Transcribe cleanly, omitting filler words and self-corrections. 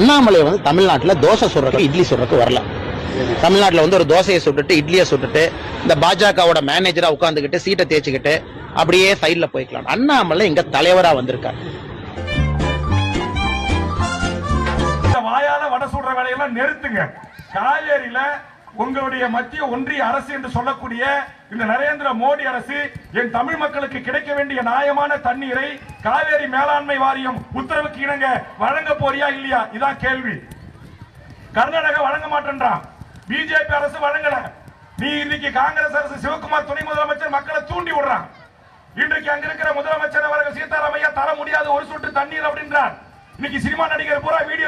அண்ணாமலை வந்து தமிழ்நாட்டுல தோசை சுடுறதுக்கு இட்லி சுடுறதுக்கு வரல. தமிழ்நாட்டுல வந்து ஒரு தோசையை சுட்டுட்டு இட்லியை சுட்டுட்டு இந்த பாஜகவோட மேனேஜரா உட்கார்ந்துகிட்டு சீட்டை தேய்ச்சிக்கிட்டு அப்படியே சைட்ல போய்க்கலாம். அண்ணாமலை இங்க தலைவரா வந்திருக்காரு. வாயால வட சுடுற வேலையெல்லாம் நிறுத்துங்க. காவேரியில உங்களுடைய மத்திய ஒன்றிய அரசு என்று சொல்லக்கூடிய இந்த நரேந்திர மோடி அரசு என் தமிழ் மக்களுக்கு கிடைக்க வேண்டிய நியாயமான தண்ணீரை காவேரி மேலாண்மை வாரியம் உத்தரவுக்கு இணங்க வழங்க போறியா இல்லையா? இதான் கேள்வி. கர்நாடகா வழங்க மாட்டேன்றான், பிஜேபி அரசு வழங்கல. நீ இன்னைக்கு காங்கிரஸ் அரசு சிவகுமார் துணை முதலமைச்சர் மக்களை தூண்டி விடுறான். இன்றைக்கு அங்க இருக்கிற முதலமைச்சர் அவர்கள் சீதாராமையா தர முடியாத ஒரு சொட்டு தண்ணீர் அப்படின்றார். இன்னைக்கு சினிமா நடிகர் பூரா வீடியோ